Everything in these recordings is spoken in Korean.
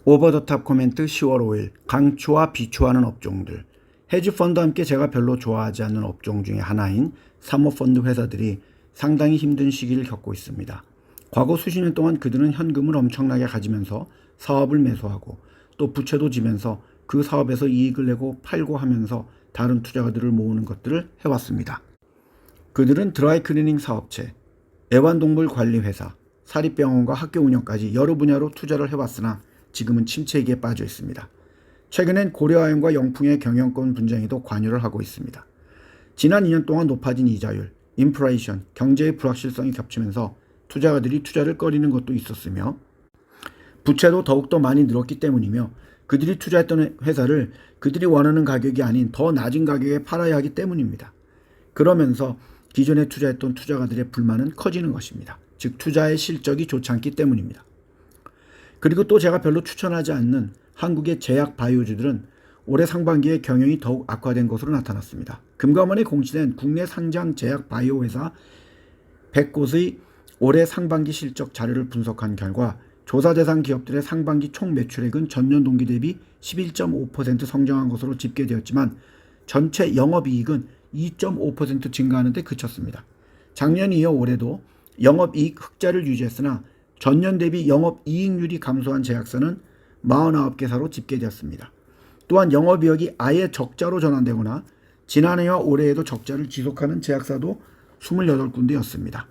오버더탑 코멘트 10월 5일 강추와 비추하는 업종들. 헤지펀드와 함께 제가 별로 좋아하지 않는 업종 중에 하나인 사모펀드 회사들이 상당히 힘든 시기를 겪고 있습니다. 과거 수십 년 동안 그들은 현금을 엄청나게 가지면서 사업을 매수하고 또 부채도 지면서 그 사업에서 이익을 내고 팔고 하면서 다른 투자가들을 모으는 것들을 해왔습니다. 그들은 드라이클리닝 사업체, 애완동물 관리 회사, 사립병원과 학교 운영까지 여러 분야로 투자를 해왔으나 지금은 침체기에 빠져 있습니다. 최근엔 고려아연과 영풍의 경영권 분쟁에도 관여를 하고 있습니다. 지난 2년 동안 높아진 이자율, 인플레이션, 경제의 불확실성이 겹치면서 투자가들이 투자를 꺼리는 것도 있었으며 부채도 더욱더 많이 늘었기 때문이며 그들이 투자했던 회사를 그들이 원하는 가격이 아닌 더 낮은 가격에 팔아야 하기 때문입니다. 그러면서 기존에 투자했던 투자가들의 불만은 커지는 것입니다. 즉 투자의 실적이 좋지 않기 때문입니다. 그리고 또 제가 별로 추천하지 않는 한국의 제약 바이오주들은 올해 상반기에 경영이 더욱 악화된 것으로 나타났습니다. 금감원에 공시된 국내 상장 제약 바이오 회사 100곳의 올해 상반기 실적 자료를 분석한 결과 조사 대상 기업들의 상반기 총 매출액은 전년 동기 대비 11.5% 성장한 것으로 집계되었지만 전체 영업이익은 2.5% 증가하는 데 그쳤습니다. 작년에 이어 올해도 영업이익 흑자를 유지했으나 전년 대비 영업이익률이 감소한 제약사는 49개사로 집계되었습니다. 또한 영업이익이 아예 적자로 전환되거나 지난해와 올해에도 적자를 지속하는 제약사도 28군데였습니다.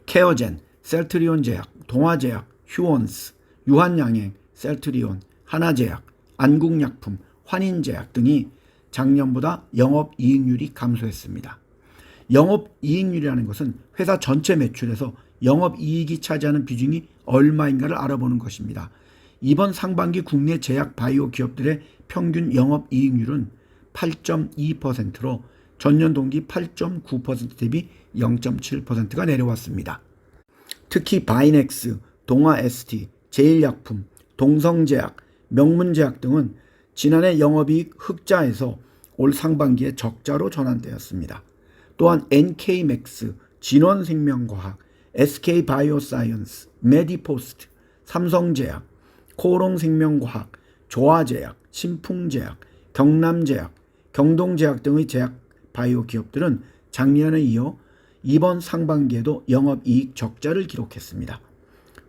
케어젠, 셀트리온 제약, 동아제약, 휴원스, 유한양행, 셀트리온, 하나제약, 안국약품, 환인제약 등이 작년보다 영업이익률이 감소했습니다. 영업이익률이라는 것은 회사 전체 매출에서 영업이익이 차지하는 비중이 얼마인가를 알아보는 것입니다. 이번 상반기 국내 제약 바이오 기업들의 평균 영업이익률은 8.2%로 전년 동기 8.9% 대비 0.7%가 내려왔습니다. 특히 바이넥스, 동아ST, 제일약품, 동성제약, 명문제약 등은 지난해 영업이익 흑자에서 올 상반기에 적자로 전환되었습니다. 또한 NK맥스, 진원생명과학, SK바이오사이언스, 메디포스트, 삼성제약, 코롱생명과학, 조화제약, 신풍제약, 경남제약, 경동제약 등의 제약 바이오 기업들은 작년에 이어 이번 상반기에도 영업이익 적자를 기록했습니다.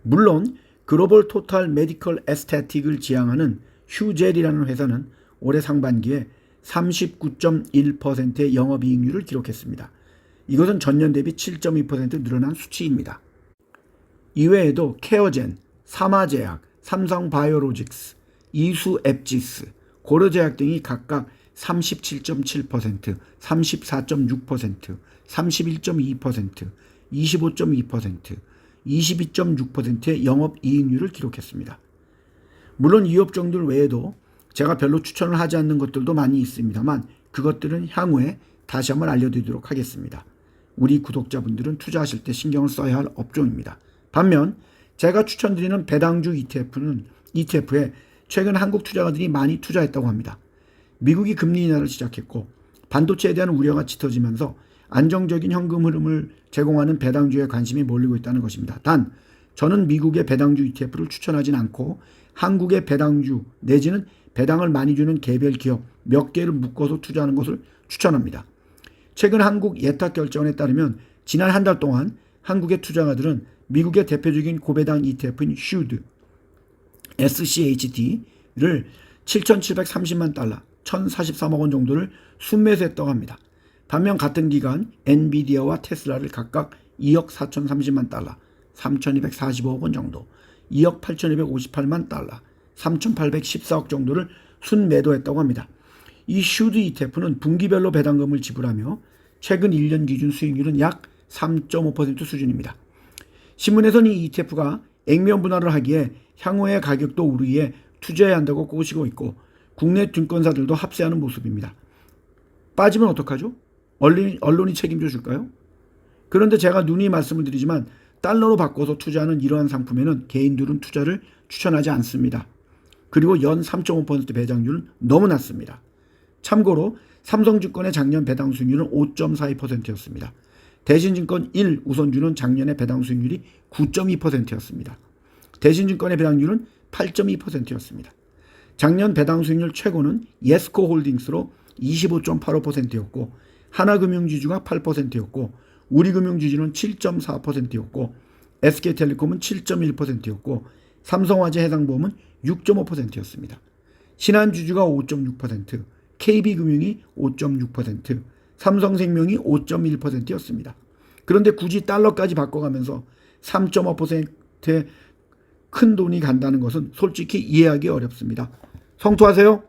물론 글로벌 토탈 메디컬 에스테틱을 지향하는 휴젤이라는 회사는 올해 상반기에 39.1%의 영업이익률을 기록했습니다. 이것은 전년 대비 7.2% 늘어난 수치입니다. 이외에도 케어젠, 사마제약, 삼성바이오로직스, 이수앱지스, 고려제약 등이 각각 37.7%, 34.6%, 31.2%, 25.2%, 22.6%의 영업이익률을 기록했습니다. 물론 이 업종들 외에도 제가 별로 추천을 하지 않는 것들도 많이 있습니다만 그것들은 향후에 다시 한번 알려드리도록 하겠습니다. 우리 구독자분들은 투자하실 때 신경을 써야 할 업종입니다. 반면 제가 추천드리는 배당주 ETF에 최근 한국 투자가들이 많이 투자했다고 합니다. 미국이 금리 인하를 시작했고 반도체에 대한 우려가 짙어지면서 안정적인 현금 흐름을 제공하는 배당주에 관심이 몰리고 있다는 것입니다. 단 저는 미국의 배당주 ETF를 추천하진 않고 한국의 배당주 내지는 배당을 많이 주는 개별 기업 몇 개를 묶어서 투자하는 것을 추천합니다. 최근 한국 예탁결제원에 따르면 지난 한 달 동안 한국의 투자가들은 미국의 대표적인 고배당 ETF인 SCHD를 7,730만 달러, 1,043억 원 정도를 순매수했다고 합니다. 반면 같은 기간 엔비디아와 테슬라를 각각 2억 4,030만 달러, 3,245억 원 정도, 2억 8,258만 달러, 3,814억 정도를 순매도했다고 합니다. 이 슈드 ETF는 분기별로 배당금을 지불하며 최근 1년 기준 수익률은 약 3.5% 수준입니다. 신문에서는 이 ETF가 액면 분할을 하기에 향후의 가격도 우리에 투자해야 한다고 꼬시고 있고 국내 증권사들도 합세하는 모습입니다. 빠지면 어떡하죠? 언론이 책임져 줄까요? 그런데 제가 누누이 말씀을 드리지만 달러로 바꿔서 투자하는 이러한 상품에는 개인들은 투자를 추천하지 않습니다. 그리고 연 3.5% 배당률은 너무 낮습니다. 참고로 삼성증권의 작년 배당 수익률은 5.42%였습니다. 대신증권 1 우선주는 작년의 배당 수익률이 9.2%였습니다. 대신증권의 배당률은 8.2%였습니다. 작년 배당 수익률 최고는 예스코 홀딩스로 25.85%였고 하나금융지주가 8%였고 우리금융지주는 7.4%였고 SK텔레콤은 7.1%였고 삼성화재 해상보험은 6.5%였습니다. 신한주주가 5.6%, KB금융이 5.6%, 삼성생명이 5.1%였습니다. 그런데 굳이 달러까지 바꿔가면서 3.5%의 큰 돈이 간다는 것은 솔직히 이해하기 어렵습니다. 성투하세요.